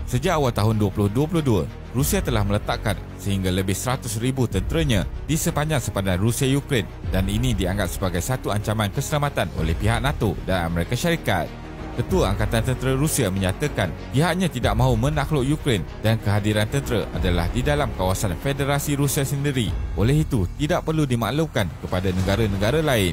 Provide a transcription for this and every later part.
Sejak awal tahun 2022, Rusia telah meletakkan sehingga lebih 100,000 tenteranya di sepanjang sepadan Rusia-Ukraine dan ini dianggap sebagai satu ancaman keselamatan oleh pihak NATO dan Amerika Syarikat. Ketua Angkatan Tentera Rusia menyatakan pihaknya tidak mahu menakluk Ukraine dan kehadiran tentera adalah di dalam kawasan Federasi Rusia sendiri. Oleh itu, tidak perlu dimaklumkan kepada negara-negara lain.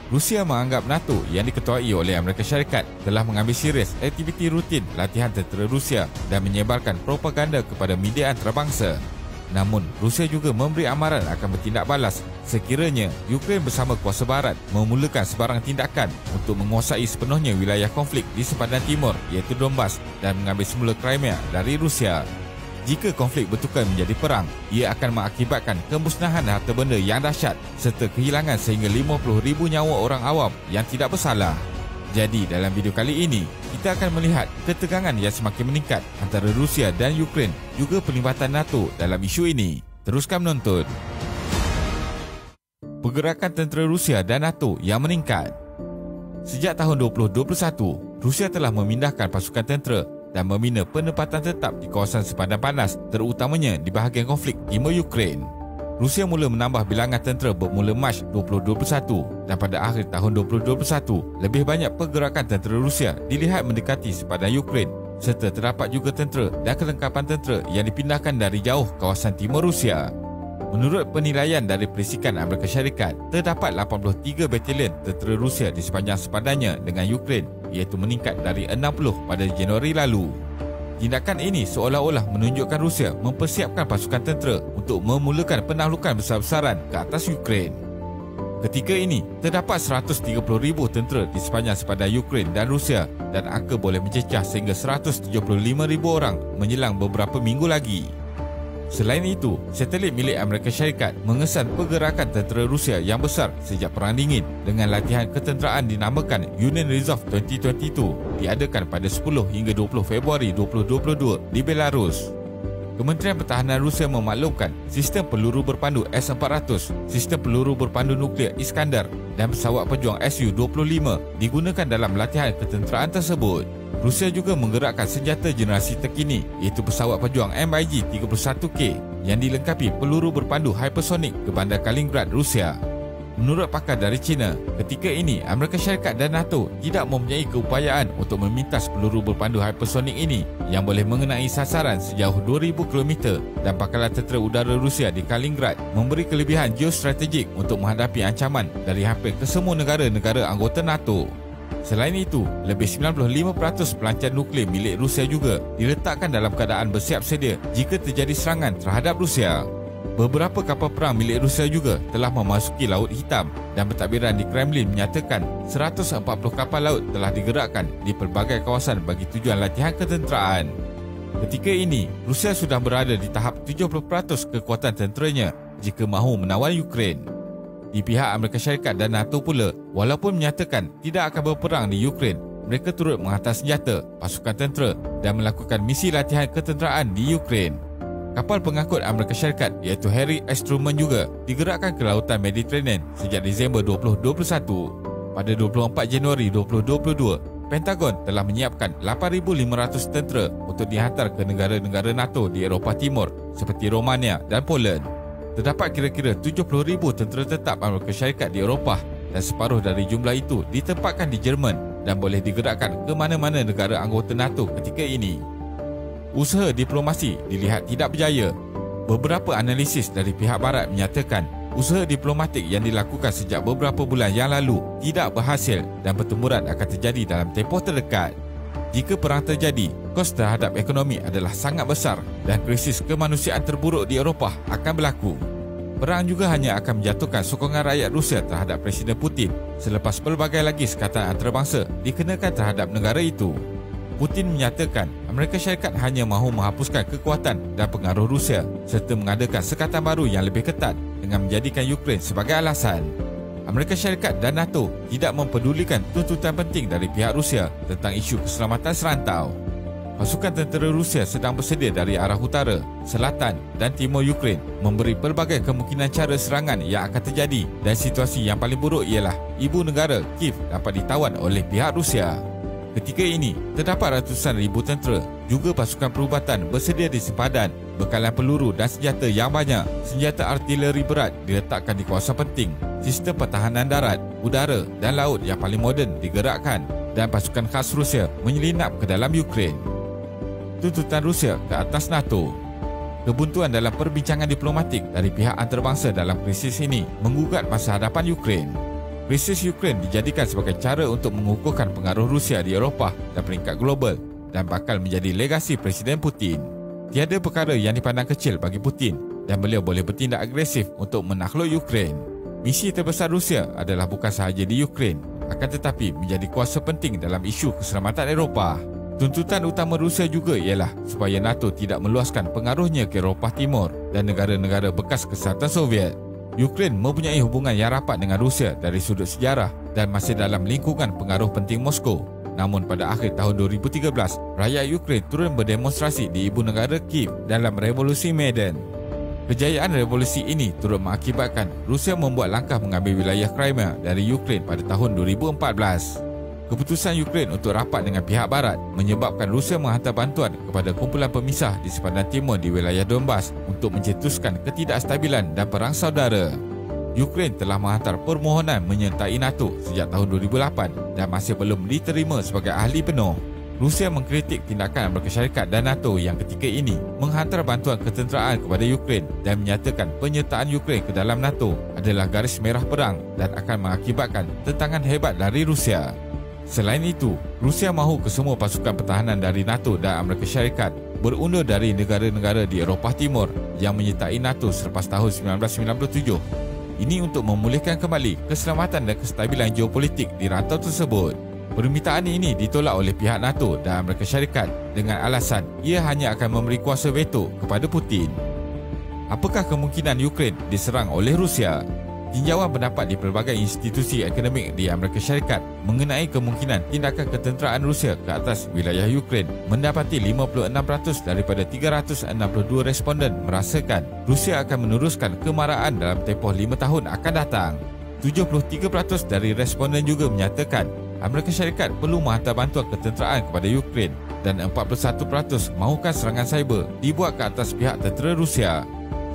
Rusia menganggap NATO yang diketuai oleh Amerika Syarikat telah mengambil serius aktiviti rutin latihan tentera Rusia dan menyebarkan propaganda kepada media antarabangsa. Namun, Rusia juga memberi amaran akan bertindak balas sekiranya Ukraine bersama kuasa barat memulakan sebarang tindakan untuk menguasai sepenuhnya wilayah konflik di sepadan timur iaitu Donbas dan mengambil semula Crimea dari Rusia. Jika konflik bertukar menjadi perang, ia akan mengakibatkan kemusnahan harta benda yang dahsyat serta kehilangan sehingga 50,000 nyawa orang awam yang tidak bersalah. Jadi dalam video kali ini, kita akan melihat ketegangan yang semakin meningkat antara Rusia dan Ukraine juga pelibatan NATO dalam isu ini. Teruskan menonton. Pergerakan tentera Rusia dan NATO yang meningkat. Sejak tahun 2021, Rusia telah memindahkan pasukan tentera dan membina penempatan tetap di kawasan sepadan panas terutamanya di bahagian konflik timur Ukraine. Rusia mula menambah bilangan tentera bermula Mac 2021 dan pada akhir tahun 2021, lebih banyak pergerakan tentera Rusia dilihat mendekati sepadan Ukraine serta terdapat juga tentera dan kelengkapan tentera yang dipindahkan dari jauh kawasan timur Rusia. Menurut penilaian dari Perisikan Amerika Syarikat, terdapat 83 batalion tentera Rusia di sepanjang sepadannya dengan Ukraine iaitu meningkat dari 60 pada Januari lalu. Tindakan ini seolah-olah menunjukkan Rusia mempersiapkan pasukan tentera untuk memulakan penaklukan besar-besaran ke atas Ukraine. Ketika ini, terdapat 130,000 tentera di sepanjang sepadan Ukraine dan Rusia dan angka boleh mencecah sehingga 175,000 orang menjelang beberapa minggu lagi. Selain itu, satelit milik Amerika Syarikat mengesan pergerakan tentera Rusia yang besar sejak Perang Dingin dengan latihan ketenteraan dinamakan Union Resolve 2022 diadakan pada 10 hingga 20 Februari 2022 di Belarus. Kementerian Pertahanan Rusia memaklumkan sistem peluru berpandu S-400, sistem peluru berpandu nuklear Iskander dan pesawat pejuang Su-25 digunakan dalam latihan ketenteraan tersebut. Rusia juga menggerakkan senjata generasi terkini iaitu pesawat pejuang MiG-31K yang dilengkapi peluru berpandu hypersonik ke bandar Kaliningrad, Rusia. Menurut pakar dari China, ketika ini Amerika Syarikat dan NATO tidak mempunyai keupayaan untuk memintas peluru berpandu hypersonik ini yang boleh mengenai sasaran sejauh 2,000 km dan pangkalan tentera udara Rusia di Kaliningrad memberi kelebihan geostrategik untuk menghadapi ancaman dari hampir kesemua negara-negara anggota NATO. Selain itu, lebih 95% pelancar nuklear milik Rusia juga diletakkan dalam keadaan bersiap sedia jika terjadi serangan terhadap Rusia. Beberapa kapal perang milik Rusia juga telah memasuki Laut Hitam dan pentadbiran di Kremlin menyatakan 140 kapal laut telah digerakkan di pelbagai kawasan bagi tujuan latihan ketenteraan. Ketika ini, Rusia sudah berada di tahap 70% kekuatan tenteranya jika mahu menawal Ukraine. Di pihak Amerika Syarikat dan NATO pula, walaupun menyatakan tidak akan berperang di Ukraine, mereka turut menghantar senjata, pasukan tentera dan melakukan misi latihan ketenteraan di Ukraine. Kapal pengangkut Amerika Syarikat iaitu Harry S. Truman juga digerakkan ke lautan Mediterranean sejak Disember 2021. Pada 24 Januari 2022, Pentagon telah menyiapkan 8,500 tentera untuk dihantar ke negara-negara NATO di Eropah Timur seperti Romania dan Poland. Terdapat kira-kira 70,000 tentera tetap Amerika Syarikat di Eropah dan separuh dari jumlah itu ditempatkan di Jerman dan boleh digerakkan ke mana-mana negara anggota NATO ketika ini. Usaha diplomasi dilihat tidak berjaya. Beberapa analisis dari pihak barat menyatakan usaha diplomatik yang dilakukan sejak beberapa bulan yang lalu tidak berhasil dan pertempuran akan terjadi dalam tempoh terdekat. Jika perang terjadi, kos terhadap ekonomi adalah sangat besar dan krisis kemanusiaan terburuk di Eropah akan berlaku. Perang juga hanya akan menjatuhkan sokongan rakyat Rusia terhadap Presiden Putin selepas pelbagai lagi sekatan antarabangsa dikenakan terhadap negara itu. Putin menyatakan Amerika Syarikat hanya mahu menghapuskan kekuatan dan pengaruh Rusia serta mengadakan sekatan baru yang lebih ketat dengan menjadikan Ukraine sebagai alasan. Amerika Syarikat dan NATO tidak mempedulikan tuntutan penting dari pihak Rusia tentang isu keselamatan serantau. Pasukan tentera Rusia sedang bersedia dari arah utara, selatan dan timur Ukraine memberi pelbagai kemungkinan cara serangan yang akan terjadi dan situasi yang paling buruk ialah ibu negara Kiev dapat ditawan oleh pihak Rusia. Ketika ini, terdapat ratusan ribu tentera, juga pasukan perubatan bersedia di sempadan, bekalan peluru dan senjata yang banyak. Senjata artileri berat diletakkan di kawasan penting. Sistem pertahanan darat, udara dan laut yang paling moden digerakkan dan pasukan khas Rusia menyelinap ke dalam Ukraine. Tuntutan Rusia ke atas NATO. Kebuntuan dalam perbincangan diplomatik dari pihak antarabangsa dalam krisis ini menggugat masa hadapan Ukraine. Krisis Ukraine dijadikan sebagai cara untuk mengukuhkan pengaruh Rusia di Eropah dan peringkat global dan bakal menjadi legasi Presiden Putin. Tiada perkara yang dipandang kecil bagi Putin dan beliau boleh bertindak agresif untuk menakluk Ukraine. Misi terbesar Rusia adalah bukan sahaja di Ukraine, akan tetapi menjadi kuasa penting dalam isu keselamatan Eropah. Tuntutan utama Rusia juga ialah supaya NATO tidak meluaskan pengaruhnya ke Eropah Timur dan negara-negara bekas kesatuan Soviet. Ukraine mempunyai hubungan yang rapat dengan Rusia dari sudut sejarah dan masih dalam lingkungan pengaruh penting Moskow. Namun pada akhir tahun 2013, rakyat Ukraine turun berdemonstrasi di ibu negara Kiev dalam revolusi Maidan. Kejayaan revolusi ini turut mengakibatkan Rusia membuat langkah mengambil wilayah Crimea dari Ukraine pada tahun 2014. Keputusan Ukraine untuk rapat dengan pihak barat menyebabkan Rusia menghantar bantuan kepada kumpulan pemisah di sepanjang timur di wilayah Donbas untuk mencetuskan ketidakstabilan dan perang saudara. Ukraine telah menghantar permohonan menyertai NATO sejak tahun 2008 dan masih belum diterima sebagai ahli penuh. Rusia mengkritik tindakan Amerika Syarikat dan NATO yang ketika ini menghantar bantuan ketenteraan kepada Ukraine dan menyatakan penyertaan Ukraine ke dalam NATO adalah garis merah perang dan akan mengakibatkan tentangan hebat dari Rusia. Selain itu, Rusia mahu kesemua pasukan pertahanan dari NATO dan Amerika Syarikat berundur dari negara-negara di Eropah Timur yang menyertai NATO selepas tahun 1997. Ini untuk memulihkan kembali keselamatan dan kestabilan geopolitik di rantau tersebut. Permintaan ini ditolak oleh pihak NATO dan Amerika Syarikat dengan alasan ia hanya akan memberi kuasa veto kepada Putin. Apakah kemungkinan Ukraine diserang oleh Rusia? Tinjauan pendapat di pelbagai institusi akademik di Amerika Syarikat mengenai kemungkinan tindakan ketenteraan Rusia ke atas wilayah Ukraine mendapati 56% daripada 362 responden merasakan Rusia akan meneruskan kemarahan dalam tempoh 5 tahun akan datang. 73% dari responden juga menyatakan Amerika Syarikat perlu menghantar bantuan ketenteraan kepada Ukraine dan 41% mahukan serangan cyber dibuat ke atas pihak tentera Rusia.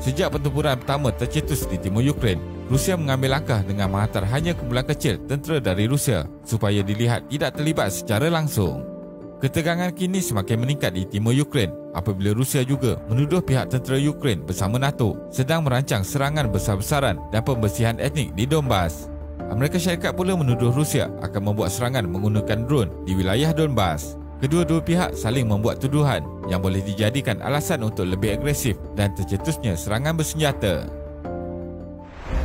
Sejak pertempuran pertama tercetus di timur Ukraine, Rusia mengambil langkah dengan menghantar hanya kumpulan kecil tentera dari Rusia supaya dilihat tidak terlibat secara langsung. Ketegangan kini semakin meningkat di timur Ukraine apabila Rusia juga menuduh pihak tentera Ukraine bersama NATO sedang merancang serangan besar-besaran dan pembersihan etnik di Donbas. Amerika Syarikat pula menuduh Rusia akan membuat serangan menggunakan drone di wilayah Donbas. Kedua-dua pihak saling membuat tuduhan yang boleh dijadikan alasan untuk lebih agresif dan tercetusnya serangan bersenjata.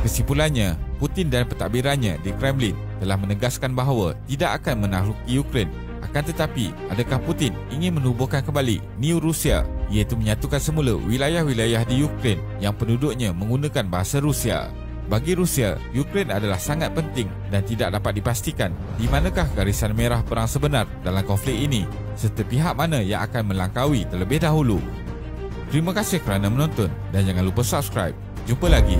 Kesimpulannya, Putin dan pentadbirannya di Kremlin telah menegaskan bahawa tidak akan menakluki Ukraine. Akan tetapi, adakah Putin ingin menubuhkan kembali New Rusia, iaitu menyatukan semula wilayah-wilayah di Ukraine yang penduduknya menggunakan bahasa Rusia? Bagi Rusia, Ukraine adalah sangat penting dan tidak dapat dipastikan di manakah garisan merah perang sebenar dalam konflik ini serta pihak mana yang akan melangkaui terlebih dahulu. Terima kasih kerana menonton dan jangan lupa subscribe. Jumpa lagi.